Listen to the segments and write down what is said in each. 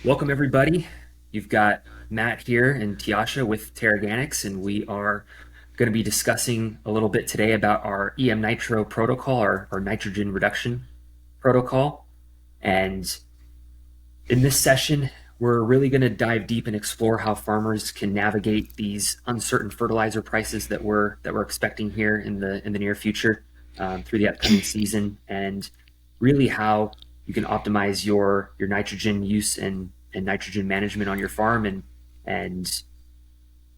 Welcome, everybody. You've got Matt here and Tjaša with Teraganix, and we are going to be discussing a little bit today about our EM Nitro protocol, our nitrogen reduction protocol. And in this session, we're really going to dive deep and explore how farmers can navigate these uncertain fertilizer prices that we're expecting here in the near future through the upcoming season, and really how you can optimize your nitrogen use and nitrogen management on your farm, and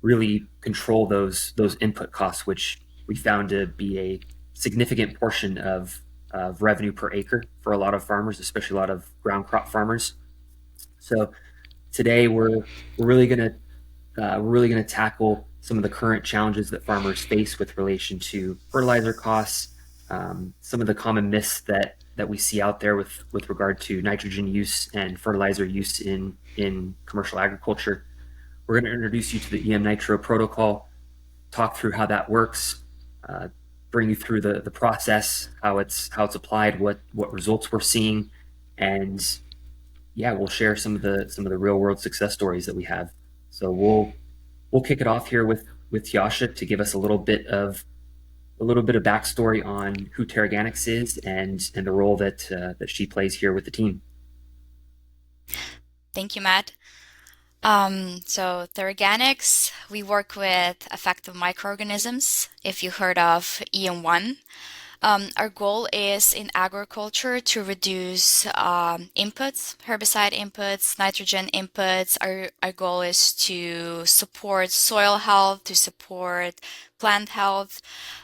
really control those input costs, which we found to be a significant portion of revenue per acre for a lot of farmers, especially a lot of ground crop farmers. So today we're really gonna tackle some of the current challenges that farmers face with relation to fertilizer costs, some of the common myths that we see out there with regard to nitrogen use and fertilizer use in commercial agriculture. We're going to introduce you to the EM Nitro protocol, talk through how that works, bring you through the process, how it's applied, what results we're seeing, and yeah, we'll share some of the real world success stories that we have. So we'll kick it off here with Tjaša to give us a little bit of backstory on who Teraganix is and the role that she plays here with the team. Thank you, Matt. So Teraganix, we work with effective microorganisms. If you heard of EM1, our goal is in agriculture to reduce inputs, herbicide inputs, nitrogen inputs. Our goal is to support soil health, to support plant health.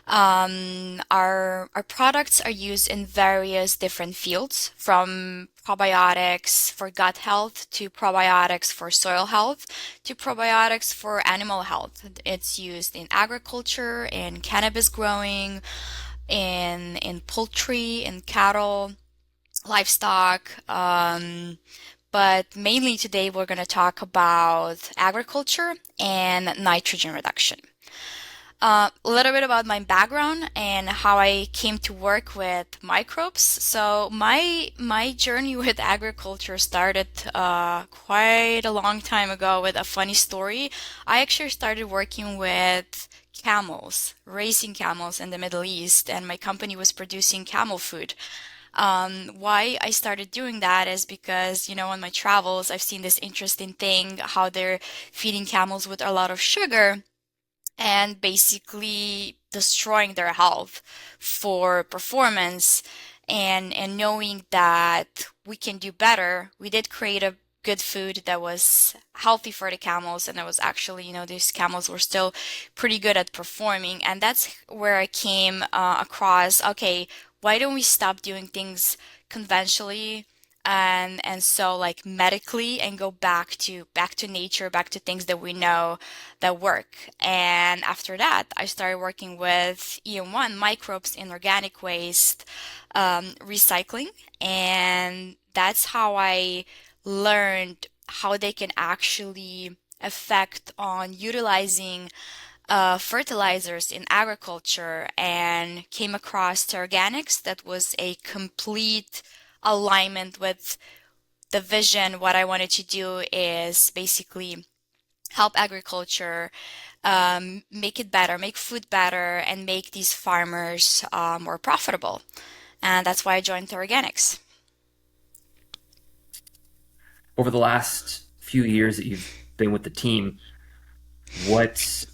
Our products are used in various different fields, from probiotics for gut health to probiotics for soil health to probiotics for animal health. It's used in agriculture, in cannabis growing, in poultry, in cattle, livestock. But mainly today we're going to talk about agriculture and nitrogen reduction. A little bit about my background and how I came to work with microbes. So my journey with agriculture started quite a long time ago with a funny story. I actually started working with camels, raising camels in the Middle East, and my company was producing camel food. Why I started doing that is because, on my travels, I've seen this interesting thing, how they're feeding camels with a lot of sugar and basically destroying their health for performance. And knowing that we can do better, we did create a good food that was healthy for the camels, and it was actually, these camels were still pretty good at performing. And that's where I came across, okay, why don't we stop doing things conventionally and so like medically, and go back to nature, back to things that we know that work. And after that, I started working with EM1 microbes in organic waste, recycling, and that's how I learned how they can actually affect on utilizing fertilizers in agriculture, and came across Teraganix that was a complete alignment with the vision. What I wanted to do is basically help agriculture, make it better, make food better, and make these farmers more profitable. And that's why I joined Teraganix. Over the last few years that you've been with the team, what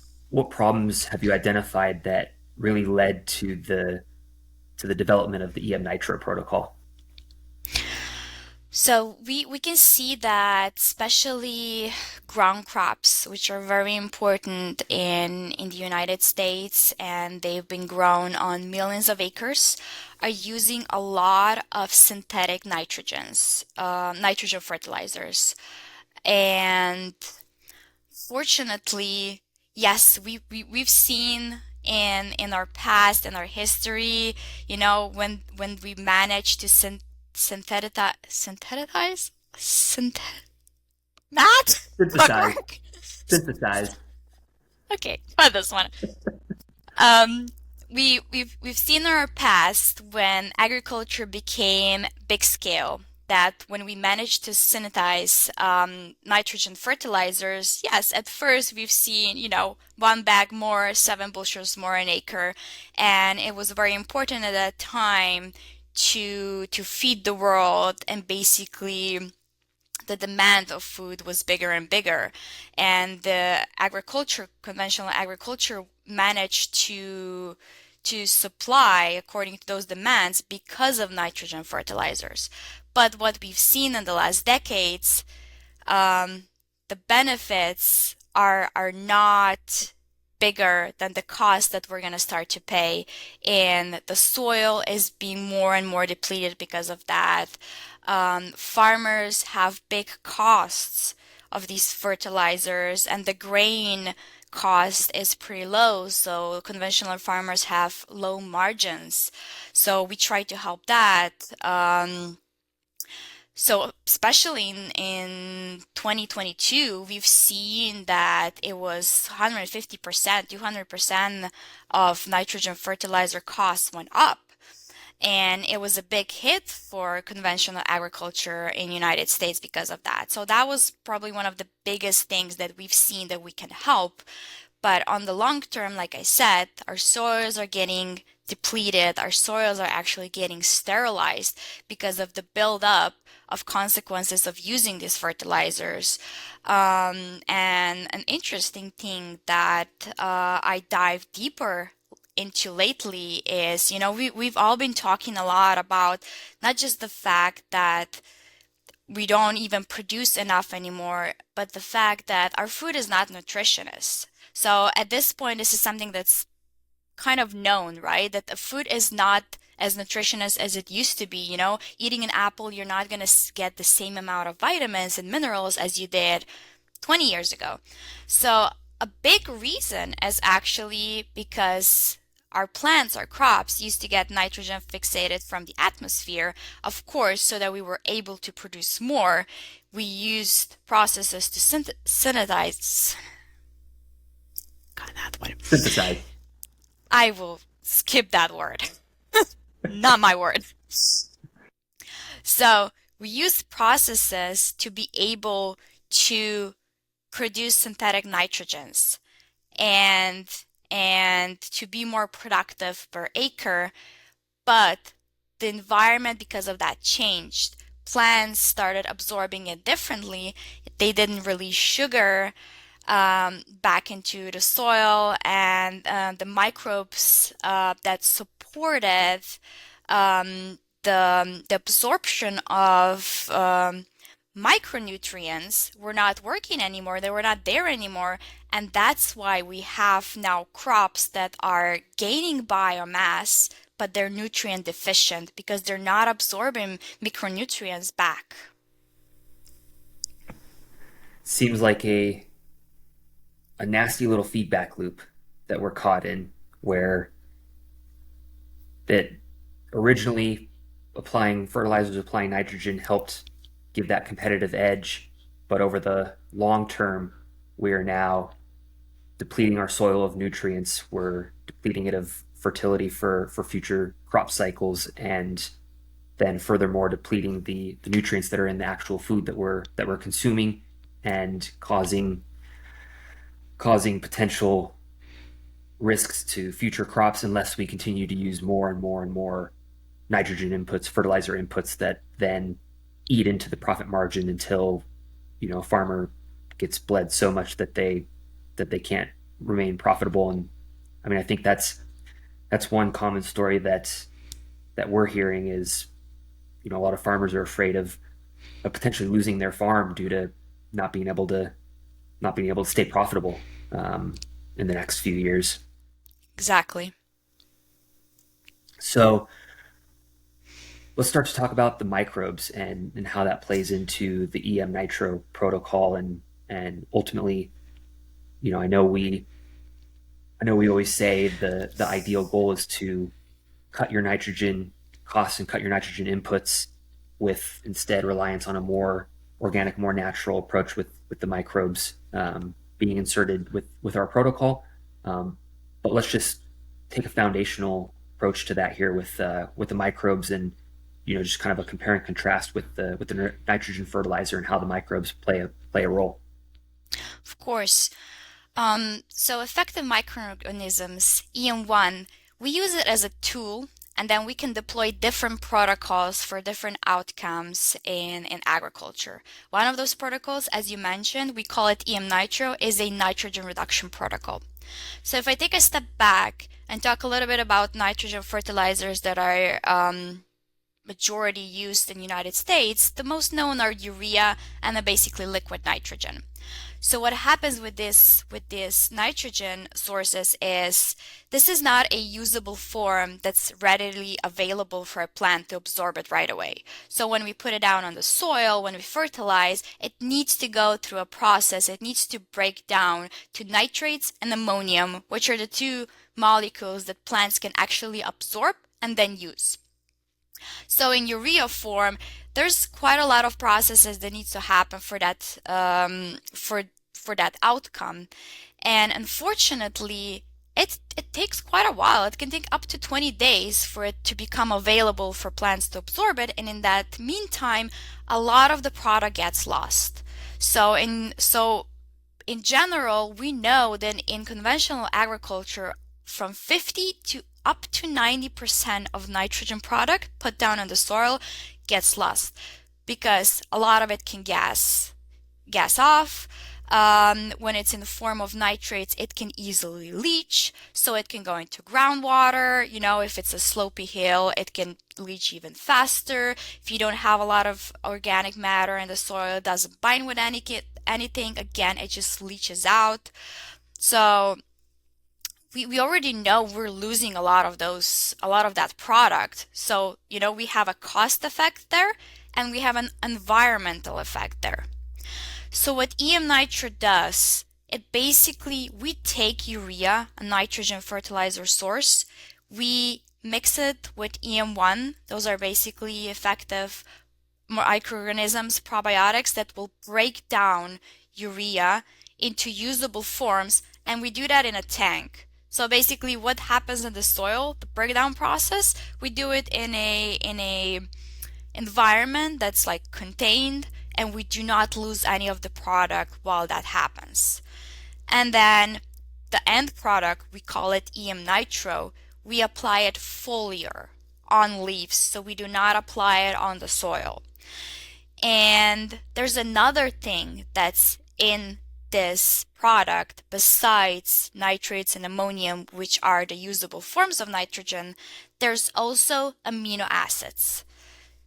problems have you identified that really led to the development of the EM Nitro protocol? So we can see that especially ground crops, which are very important in the United States, and they've been grown on millions of acres, are using a lot of synthetic nitrogen fertilizers. And fortunately, yes, we've seen in our past, in our history, when we managed to synthetize synthet Matt Synthesize, bookmark. synthesize. Okay, try this one. Um, we've seen in our past when agriculture became big scale, that when we managed to synthesize nitrogen fertilizers, yes, at first we've seen, one bag more, 7 bushels more an acre, and it was very important at that time to feed the world, and basically the demand of food was bigger and bigger, and the conventional agriculture, managed to supply according to those demands because of nitrogen fertilizers. But what we've seen in the last decades, the benefits are not bigger than the cost that we're going to start to pay, and the soil is being more and more depleted because of that. Farmers have big costs of these fertilizers, and the grain cost is pretty low, so conventional farmers have low margins. So we try to help that. So especially in 2022, we've seen that it was 150%, 200% of nitrogen fertilizer costs went up. And it was a big hit for conventional agriculture in the United States because of that. So that was probably one of the biggest things that we've seen that we can help. But on the long term, like I said, our soils are getting depleted. Our soils are actually getting sterilized because of the buildup of consequences of using these fertilizers. And an interesting thing that I dive deeper into lately is, we've all been talking a lot about not just the fact that we don't even produce enough anymore, but the fact that our food is not nutritious. So at this point, this is something that's kind of known, right? That the food is not as nutritious as it used to be. Eating an apple, you're not going to get the same amount of vitamins and minerals as you did 20 years ago. So a big reason is actually because our plants, our crops, used to get nitrogen fixated from the atmosphere. Of course, so that we were able to produce more, we used processes to synthesize. God, that one. Synthesize. I will skip that word. Not my word. So we use processes to be able to produce synthetic nitrogens and to be more productive per acre. But the environment, because of that, changed. Plants started absorbing it differently. They didn't release sugar back into the soil, and the microbes that supported the absorption of micronutrients were not working anymore. They were not there anymore. And that's why we have now crops that are gaining biomass, but they're nutrient deficient because they're not absorbing micronutrients back. Seems like a nasty little feedback loop that we're caught in, where that originally applying fertilizers, applying nitrogen helped give that competitive edge, but over the long term, we are now depleting our soil of nutrients. We're depleting it of fertility for future crop cycles, and then furthermore depleting the nutrients that are in the actual food that we're consuming, and causing potential risks to future crops unless we continue to use more and more and more nitrogen inputs, fertilizer inputs that then eat into the profit margin until a farmer gets bled so much that they can't remain profitable. And I mean, I think that's one common story that we're hearing is, a lot of farmers are afraid of potentially losing their farm due to not being able to stay profitable in the next few years. Exactly. So let's start to talk about the microbes and how that plays into the EM Nitro protocol, and ultimately, I know we always say the ideal goal is to cut your nitrogen costs and cut your nitrogen inputs, with instead reliance on a more organic, more natural approach with the microbes being inserted with our protocol. But let's just take a foundational approach to that here with the microbes, and just kind of a compare and contrast with the nitrogen fertilizer and how the microbes play a role. Of course. So effective microorganisms, EM1, we use it as a tool, and then we can deploy different protocols for different outcomes in agriculture. One of those protocols, as you mentioned, we call it EM Nitro, is a nitrogen reduction protocol. So if I take a step back and talk a little bit about nitrogen fertilizers that are majority used in the United States, the most known are urea and basically liquid nitrogen. So what happens with this nitrogen sources is this is not a usable form that's readily available for a plant to absorb it right away. So when we put it down on the soil, when we fertilize, it needs to go through a process. It needs to break down to nitrates and ammonium, which are the two molecules that plants can actually absorb and then use. So in urea form, there's quite a lot of processes that needs to happen for that for that outcome, and unfortunately, it takes quite a while. It can take up to 20 days for it to become available for plants to absorb it, and in that meantime, a lot of the product gets lost. So in general, we know that in conventional agriculture, from 50 to up to 90% of nitrogen product put down on the soil gets lost because a lot of it can gas off. When it's in the form of nitrates, it can easily leach, so it can go into groundwater. If it's a slopey hill, it can leach even faster. If you don't have a lot of organic matter in the soil, it doesn't bind with anything. Again, it just leaches out. So we already know we're losing a lot of that product. So, we have a cost effect there and we have an environmental effect there. So what EM Nitro does, we take urea, a nitrogen fertilizer source, we mix it with EM1. Those are basically effective microorganisms, probiotics that will break down urea into usable forms, and we do that in a tank. So basically what happens in the soil, the breakdown process, we do it in a environment that's like contained, and we do not lose any of the product while that happens. And then the end product, we call it EM Nitro, we apply it foliar on leaves, so we do not apply it on the soil. And there's another thing that's in this product besides nitrates and ammonium, which are the usable forms of nitrogen. There's also amino acids.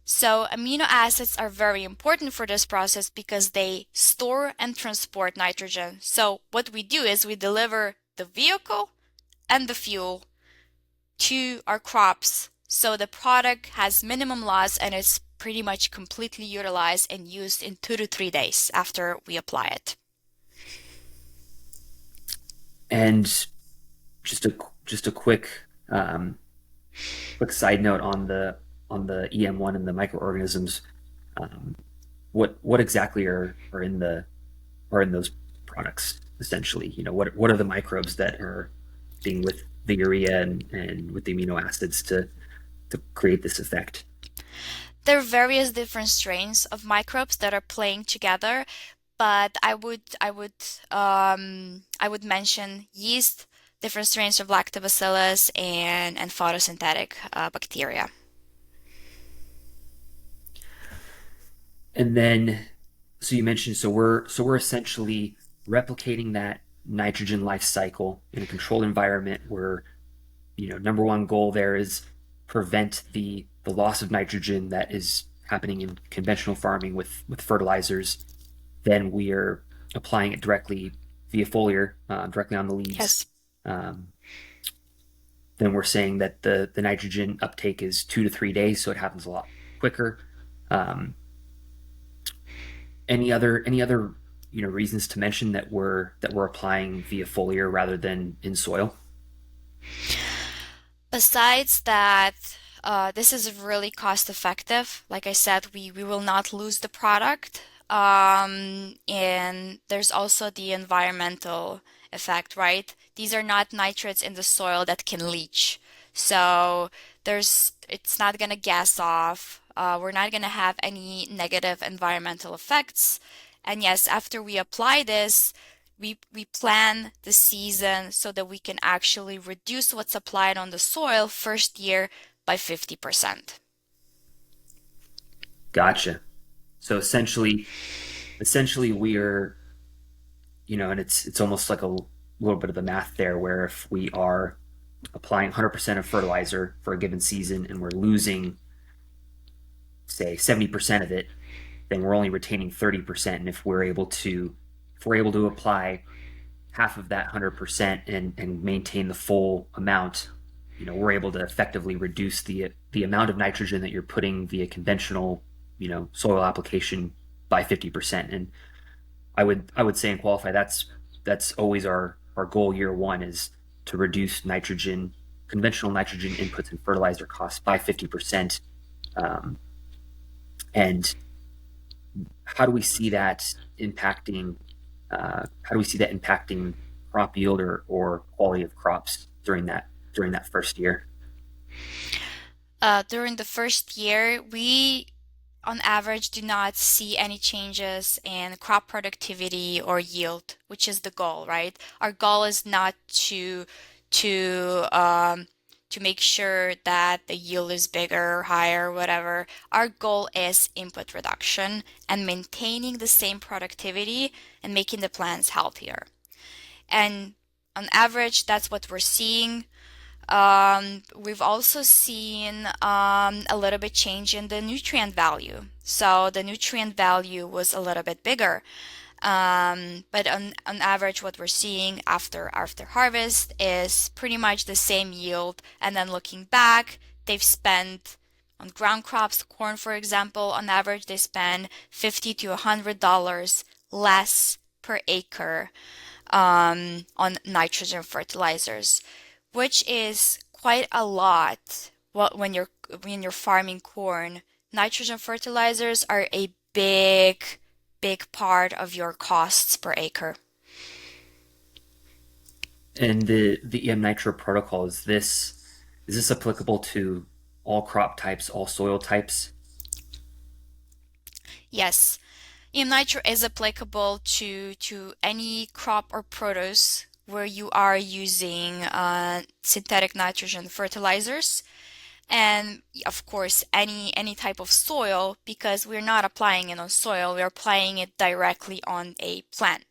So amino acids are very important for this process because they store and transport nitrogen. So what we do is we deliver the vehicle and the fuel to our crops, so the product has minimum loss and it's pretty much completely utilized and used in 2 to 3 days after we apply it. And just a quick side note on the EM1 and the microorganisms. What exactly are in those products essentially? What are the microbes that are being with the urea and with the amino acids to create this effect? There are various different strains of microbes that are playing together, but I would mention yeast, different strains of lactobacillus, and photosynthetic bacteria. And then, so you mentioned, we're essentially replicating that nitrogen life cycle in a controlled environment where, number one goal there is prevent the loss of nitrogen that is happening in conventional farming with fertilizers. Then we are applying it directly via foliar, directly on the leaves. Yes. Then we're saying that the nitrogen uptake is 2 to 3 days, so it happens a lot quicker. Any other reasons to mention that we're applying via foliar rather than in soil? Besides that, this is really cost effective. Like I said, we will not lose the product. And there's also the environmental effect, right? These are not nitrates in the soil that can leach. So it's not gonna gas off. We're not going to have any negative environmental effects. And yes, after we apply this, we plan the season so that we can actually reduce what's applied on the soil first year by 50%. Gotcha. So essentially we're, and it's almost like a little bit of the math there, where if we are applying 100% of fertilizer for a given season and we're losing, say, 70% of it, then we're only retaining 30%. And if we're able to apply half of that 100% and maintain the full amount, we're able to effectively reduce the amount of nitrogen that you're putting via conventional, soil application by 50%. And I would say and qualify that's always our goal year one, is to reduce conventional nitrogen inputs and fertilizer costs by 50%. And how do we see that impacting crop yield or quality of crops during that first year? During the first year, we on average do not see any changes in crop productivity or yield, which is the goal, right? Our goal is not to to make sure that the yield is bigger or higher, whatever. Our goal is input reduction and maintaining the same productivity and making the plants healthier. And on average, that's what we're seeing. We've also seen a little bit change in the nutrient value. So the nutrient value was a little bit bigger. But on average, what we're seeing after harvest is pretty much the same yield. And then looking back, they've spent on ground crops, corn, for example, on average, they spend $50 to $100 less per acre on nitrogen fertilizers, which is quite a lot. When you're farming corn, nitrogen fertilizers are a big part of your costs per acre. And the EM Nitro protocol, is this applicable to all crop types, all soil types? Yes, EM Nitro is applicable to any crop or produce where you are using synthetic nitrogen fertilizers. And of course, any type of soil, because we're not applying it on soil, we're applying it directly on a plant.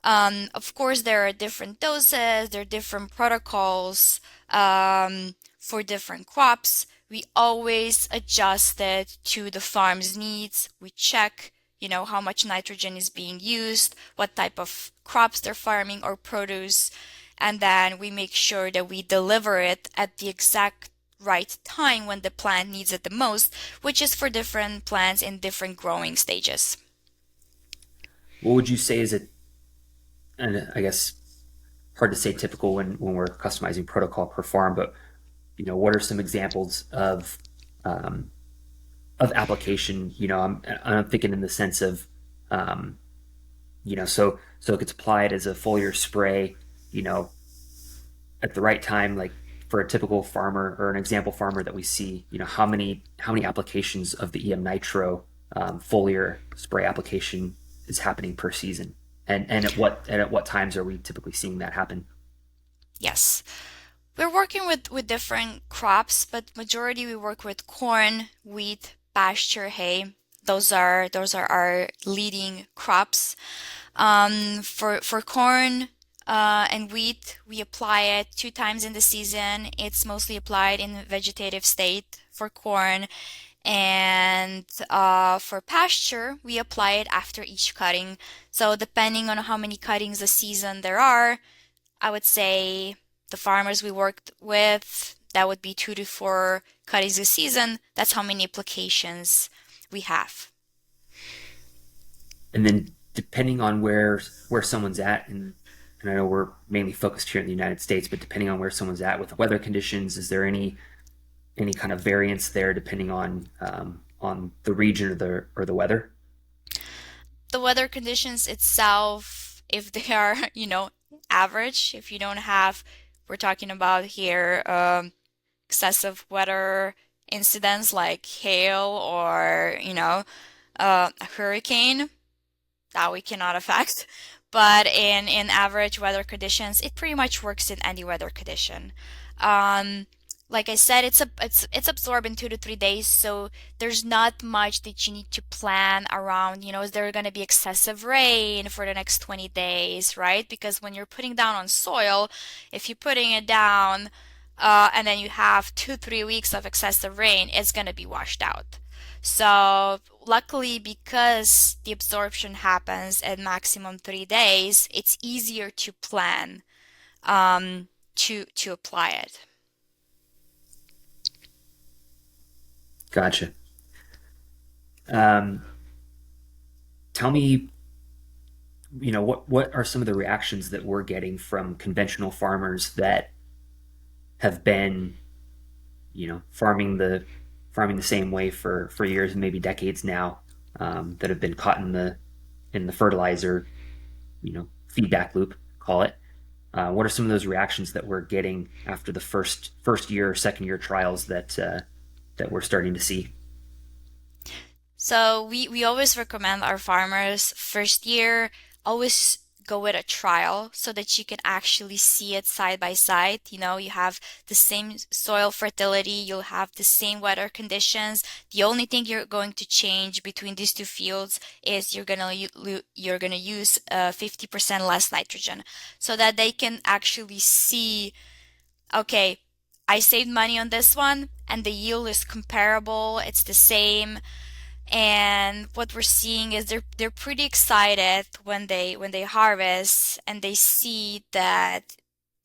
Of course, there are different doses, there are different protocols for different crops. We always adjust it to the farm's needs. We check, how much nitrogen is being used, what type of crops they're farming or produce, and then we make sure that we deliver it at the exact right time when the plant needs it the most, which is for different plants in different growing stages. What would you say is it? And I guess hard to say typical when we're customizing protocol per farm, but what are some examples of application? I'm thinking in the sense of, so it gets applied as a foliar spray, you know, at the right time, like for a typical farmer or an example farmer that we see, how many applications of the EM Nitro foliar spray application is happening per season, and at what times are we typically seeing that happen? Yes. We're working with different crops, but majority we work with corn, wheat, pasture, hay. Those are our leading crops. For corn and wheat, we apply it 2 times in the season. It's mostly applied in vegetative state for corn, and for pasture, we apply it after each cutting. So depending on how many cuttings a season there are, I would say the farmers we worked with, that would be 2 to 4 cuttings a season. That's how many applications we have. And then depending on where someone's at, and I know we're mainly focused here in the United States, but depending on where someone's at with weather conditions, is there any kind of variance there depending on the region or the weather? The weather conditions itself, if they are, average, if you don't have, we're talking about here, excessive weather, incidents like hail or, a hurricane that we cannot affect. But in average weather conditions, it pretty much works in any weather condition. Um, like I said, it's absorbed in 2 to 3 days, so there's not much that you need to plan around. Is there going to be excessive rain for the next 20 days, right? Because when you're putting down on soil, if you're putting it down, and then you have 2, 3 weeks of excessive rain, it's going to be washed out. So luckily, because the absorption happens at maximum 3 days, it's easier to plan to apply it. Gotcha. Um, Tell me, what are some of the reactions that we're getting from conventional farmers that have been, farming the same way for years and maybe decades now, that have been caught in the fertilizer, feedback loop, call it. What are some of those reactions that we're getting after the first year, second year trials that we're starting to see? So we always recommend our farmers first year always go with a trial so that you can actually see it side by side. You have the same soil fertility, you'll have the same weather conditions. The only thing you're going to change between these two fields is you're gonna use 50% less nitrogen so that they can actually see, okay, I saved money on this one and the yield is comparable, it's the same. And what we're seeing is they're pretty excited when they harvest and they see that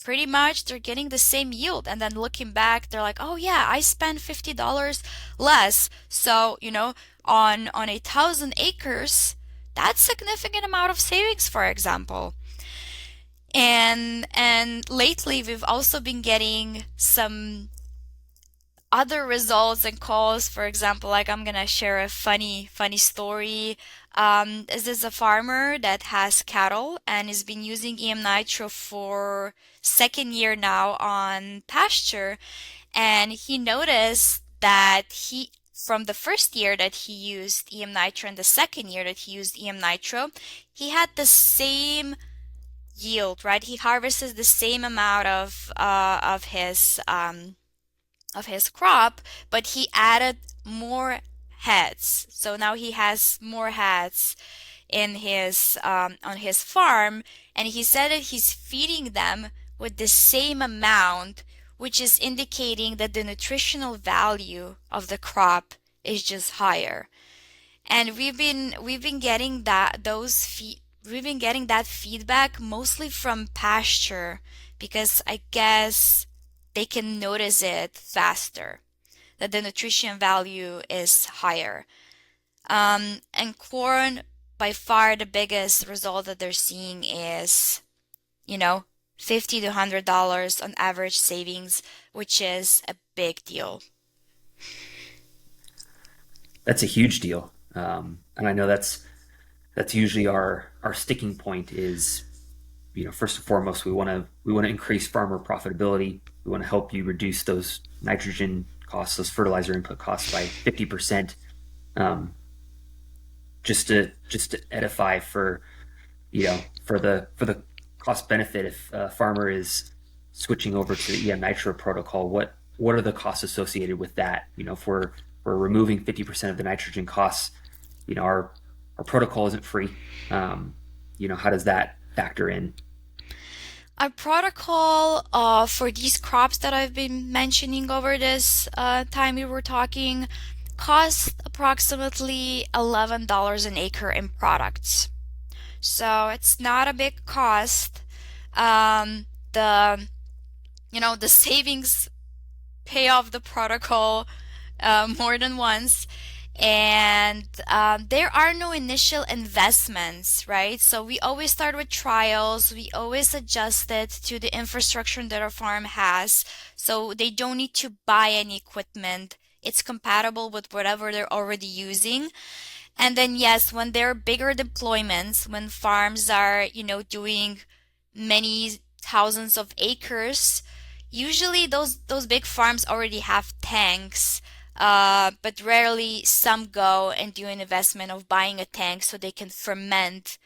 pretty much they're getting the same yield. And then looking back, they're like, oh yeah, I spent $50 less. So, on 1,000 acres, that's significant amount of savings, for example. And lately we've also been getting some other results and calls. For example, like I'm gonna share a funny story. This is a farmer that has cattle and has been using EM Nitro for second year now on pasture, and he noticed that from the first year that he used EM Nitro and the second year that he used EM Nitro, he had the same yield, right? He harvested the same amount of his crop, but he added more heads. So now he has more heads in his on his farm, and he said that he's feeding them with the same amount, which is indicating that the nutritional value of the crop is just higher. And we've been getting that feedback mostly from pasture because I guess they can notice it faster, that the nutrition value is higher. And corn, by far the biggest result that they're seeing is, you know, $50 to $100 on average savings, which is a big deal. That's a huge deal, and I know that's usually our sticking point is, first and foremost we want to increase farmer profitability. We want to help you reduce those nitrogen costs, those fertilizer input costs by 50%. um, just to edify for the cost benefit, if a farmer is switching over to the EM Nitro protocol, what are the costs associated with that? If we're removing 50% of the nitrogen costs, our protocol isn't free. How does that factor in? A protocol for these crops that I've been mentioning over this time we were talking cost approximately $11 an acre in products. So it's not a big cost. The savings pay off the protocol more than once. And there are no initial investments, right? So we always start with trials. We always adjust it to the infrastructure that our farm has. So they don't need to buy any equipment. It's compatible with whatever they're already using. And then, yes, when there are bigger deployments, when farms are, doing many thousands of acres, usually those big farms already have tanks But rarely some go and do an investment of buying a tank so they can ferment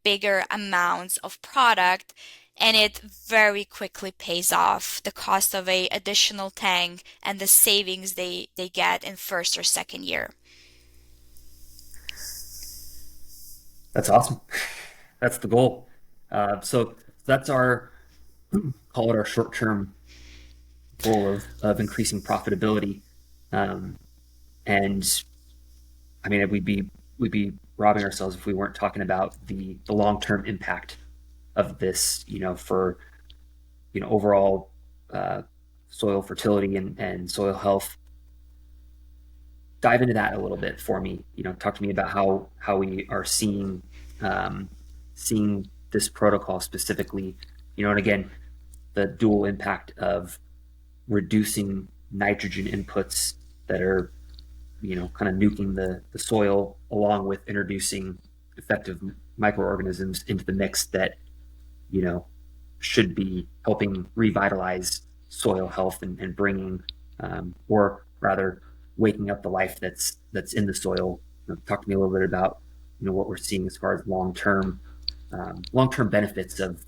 bigger amounts of product, and it very quickly pays off the cost of a additional tank and the savings they get in first or second year. That's awesome. That's the goal. So that's our call it our short-term goal of increasing profitability. Um, and I mean, we'd be robbing ourselves if we weren't talking about the long-term impact of this, for overall uh, soil fertility and soil health. Dive into that a little bit for me. Talk to me about how we are seeing this protocol specifically. And again, the dual impact of reducing nitrogen inputs that are kind of nuking the soil, along with introducing effective microorganisms into the mix that you know should be helping revitalize soil health and bringing, or rather, waking up the life that's in the soil. Talk to me a little bit about what we're seeing as far as long term benefits of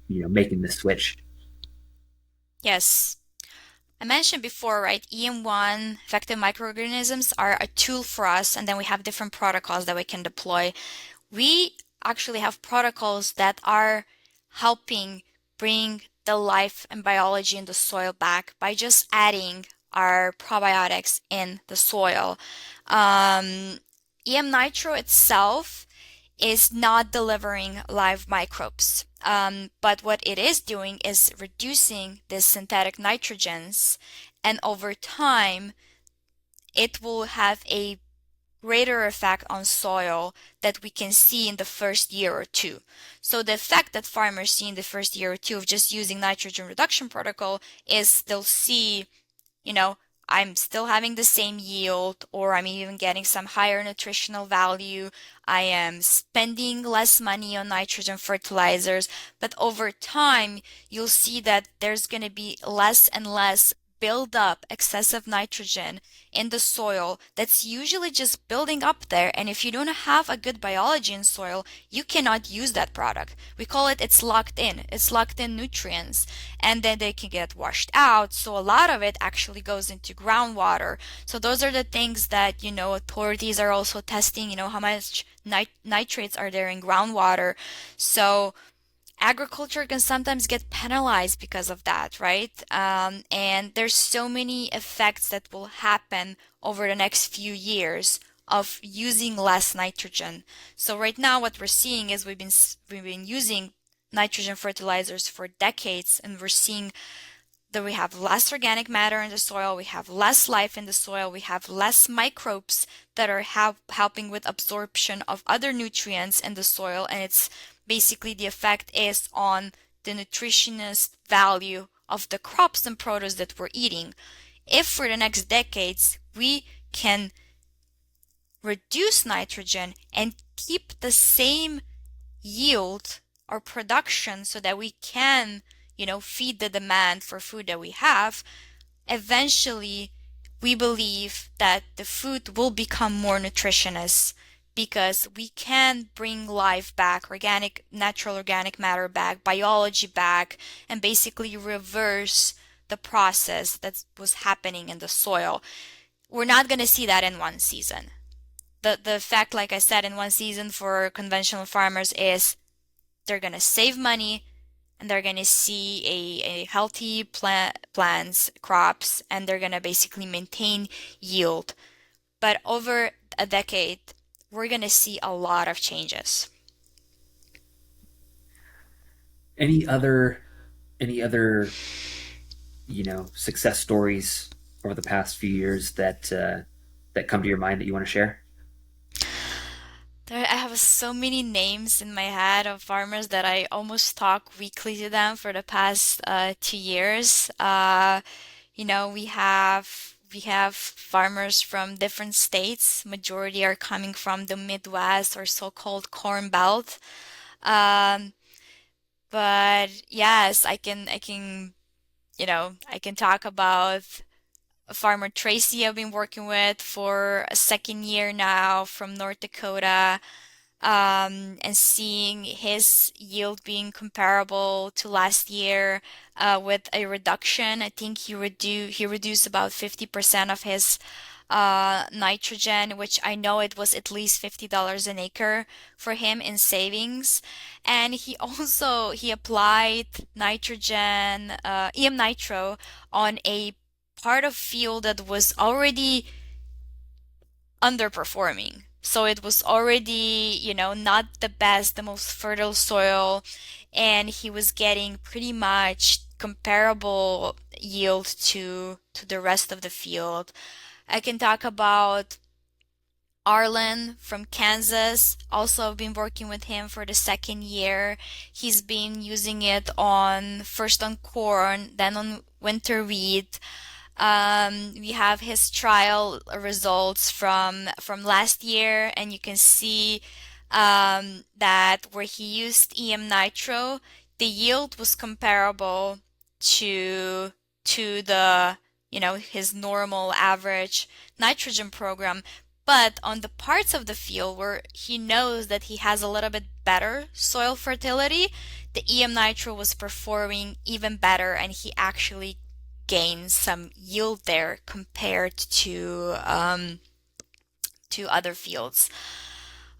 making this switch. Yes. I mentioned before, right? EM1, effective microorganisms, are a tool for us, and then we have different protocols that we can deploy. We actually have protocols that are helping bring the life and biology in the soil back by just adding our probiotics in the soil. EM Nitro itself is not delivering live microbes. But what it is doing is reducing the synthetic nitrogens, and over time, it will have a greater effect on soil that we can see in the first year or two. So the effect that farmers see in the first year or two of just using nitrogen reduction protocol is they'll see, you know, I'm still having the same yield, or I'm even getting some higher nutritional value. I am spending less money on nitrogen fertilizers, but over time, you'll see that there's going to be less and less build up excessive nitrogen in the soil that's usually just building up there. And if you don't have a good biology in soil, you cannot use that product. We call it it's locked in. It's locked in nutrients, and then they can get washed out. So a lot of it actually goes into groundwater. So those are the things that, authorities are also testing, how much nitrates are there in groundwater. So agriculture can sometimes get penalized because of that, right? And there's so many effects that will happen over the next few years of using less nitrogen. So right now, what we're seeing is we've been using nitrogen fertilizers for decades, and we're seeing that we have less organic matter in the soil, we have less life in the soil, we have less microbes that are helping with absorption of other nutrients in the soil, and it's basically the effect is on the nutritionist value of the crops and produce that we're eating. If for the next decades we can reduce nitrogen and keep the same yield or production so that we can, feed the demand for food that we have, eventually we believe that the food will become more nutritious because we can bring life back, organic, natural organic matter back, biology back, and basically reverse the process that was happening in the soil. We're not going to see that in one season. The effect, like I said, in one season for conventional farmers is they're going to save money, and they're going to see a healthy plants, crops, and they're going to basically maintain yield. But over a decade, we're going to see a lot of changes. Any other success stories over the past few years that come to your mind that you want to share? I have so many names in my head of farmers that I almost talk weekly to them for the past 2 years. We have farmers from different states. Majority are coming from the Midwest or so-called Corn Belt. Um, but yes, I can talk about farmer Tracy I've been working with for a second year now from North Dakota, and seeing his yield being comparable to last year, with a reduction. I think he reduced about 50% of his nitrogen, which I know it was at least $50 an acre for him in savings. And he applied nitrogen, EM Nitro, on a part of field that was already underperforming. So it was already, not the best, the most fertile soil, and he was getting pretty much comparable yield to the rest of the field. I can talk about Arlen from Kansas. Also, I've been working with him for the second year. He's been using it on first on corn, then on winter wheat. We have his trial results from last year, and you can see that where he used EM Nitro, the yield was comparable to the his normal average nitrogen program. But on the parts of the field where he knows that he has a little bit better soil fertility, the EM Nitro was performing even better, and he actually gain some yield there compared to other fields.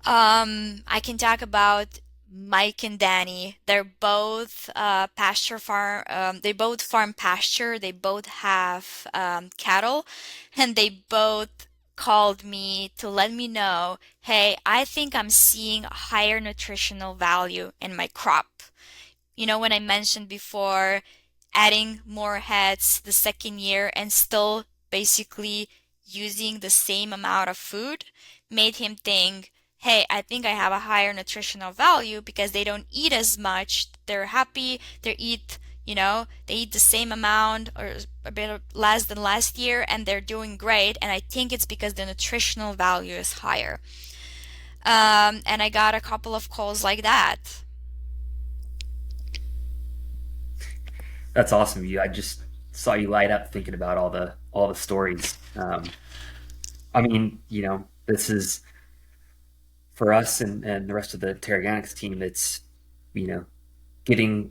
I can talk about Mike and Danny. They're both pasture farm. They both farm pasture. They both have cattle, and they both called me to let me know, hey, I think I'm seeing a higher nutritional value in my crop. When I mentioned before, adding more heads the second year and still basically using the same amount of food made him think, hey, I think I have a higher nutritional value because they don't eat as much. They're happy. They eat the same amount or a bit less than last year, and they're doing great. And I think it's because the nutritional value is higher. And I got a couple of calls like that. That's awesome. I just saw you light up thinking about all the stories. I mean, this is for us and the rest of the Teraganix team. It's you know getting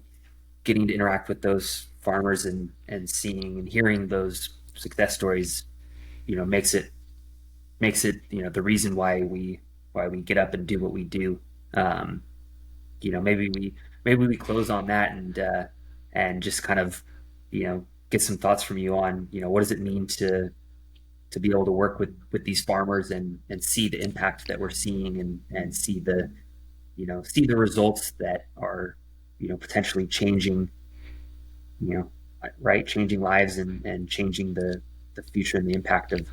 getting to interact with those farmers and seeing and hearing those success stories. Makes it the reason why we get up and do what we do. Um, maybe we close on that and just kind of get some thoughts from you on what does it mean to be able to work with these farmers and see the impact that we're seeing and see the results that are potentially changing you know right changing lives and changing the future and the impact of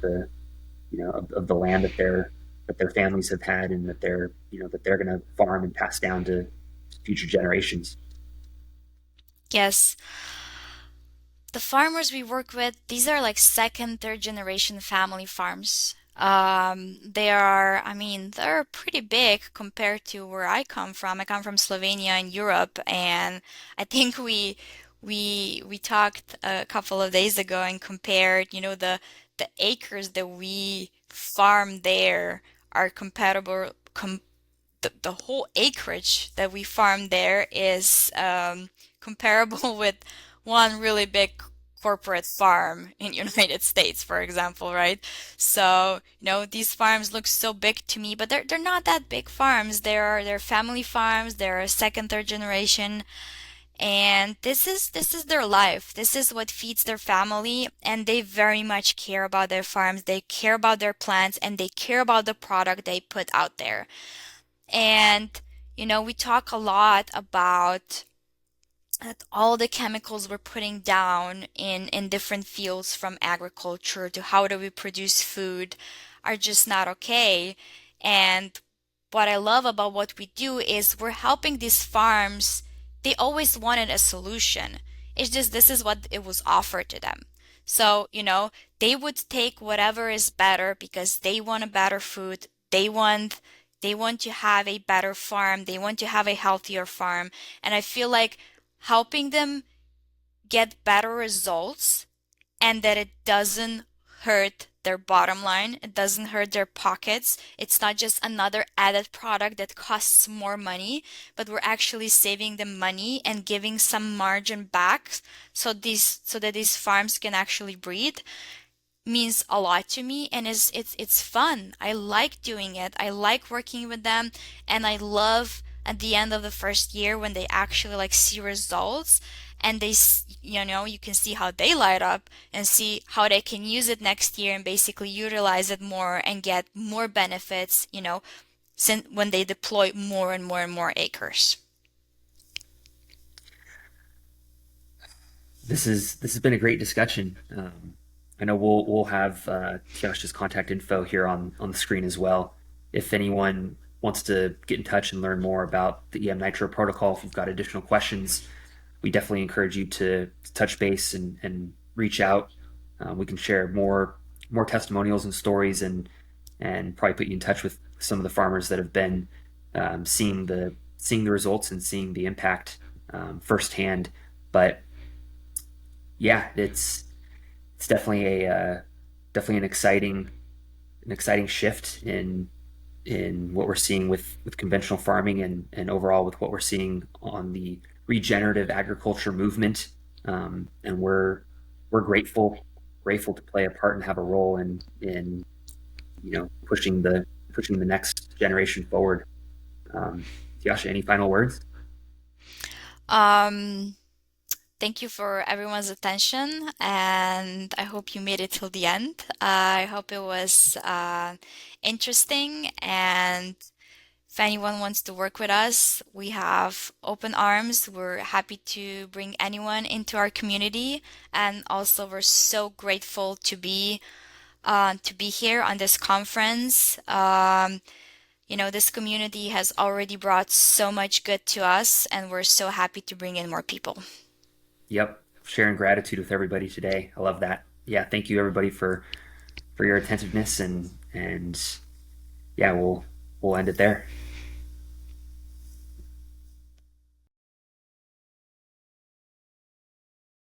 of the land that their families have had and that they're going to farm and pass down to future generations. Yes. The farmers we work with, these are like second, third generation family farms. I mean, they're pretty big compared to where I come from. I come from Slovenia in Europe, and I think we talked a couple of days ago and compared, the acres that we farm there are compatible. The whole acreage that we farm there is comparable with one really big corporate farm in United States, for example, right? So, these farms look so big to me, but they're not that big farms. They're family farms, they're second, third generation, and this is their life. This is what feeds their family, and they very much care about their farms. They care about their plants, and they care about the product they put out there. And we talk a lot about that all the chemicals we're putting down in different fields from agriculture to how do we produce food are just not okay. And what I love about what we do is we're helping these farms. They always wanted a solution. It's just this is what it was offered to them. So, they would take whatever is better because they want a better food. They want to have a better farm. They want to have a healthier farm. And I feel like helping them get better results and that it doesn't hurt their bottom line. It doesn't hurt their pockets. It's not just another added product that costs more money, but we're actually saving them money and giving some margin back so that these farms can actually breathe. Means a lot to me, and it's fun. I like doing it. I like working with them, and I love at the end of the first year when they actually like see results, and you can see how they light up and see how they can use it next year and basically utilize it more and get more benefits, since when they deploy more and more and more acres. This has been a great discussion. I know we'll have Tjaša's contact info here on the screen as well. If anyone wants to get in touch and learn more about the EM Nitro protocol, if you've got additional questions, we definitely encourage you to touch base and reach out. We can share more testimonials and stories, and probably put you in touch with some of the farmers that have been seeing the results and seeing the impact firsthand. But yeah, it's definitely a definitely an exciting shift in what we're seeing with conventional farming, and overall with what we're seeing on the regenerative agriculture movement. And we're grateful to play a part and have a role in pushing the next generation forward. Tjaša, any final words? Um, Thank you for everyone's attention, and I hope you made it till the end. I hope it was interesting, and if anyone wants to work with us, we have open arms. We're happy to bring anyone into our community, and also we're so grateful to be here on this conference. This community has already brought so much good to us, and we're so happy to bring in more people. Yep, sharing gratitude with everybody today. I love that. Yeah, thank you everybody for your attentiveness, and yeah, we'll end it there.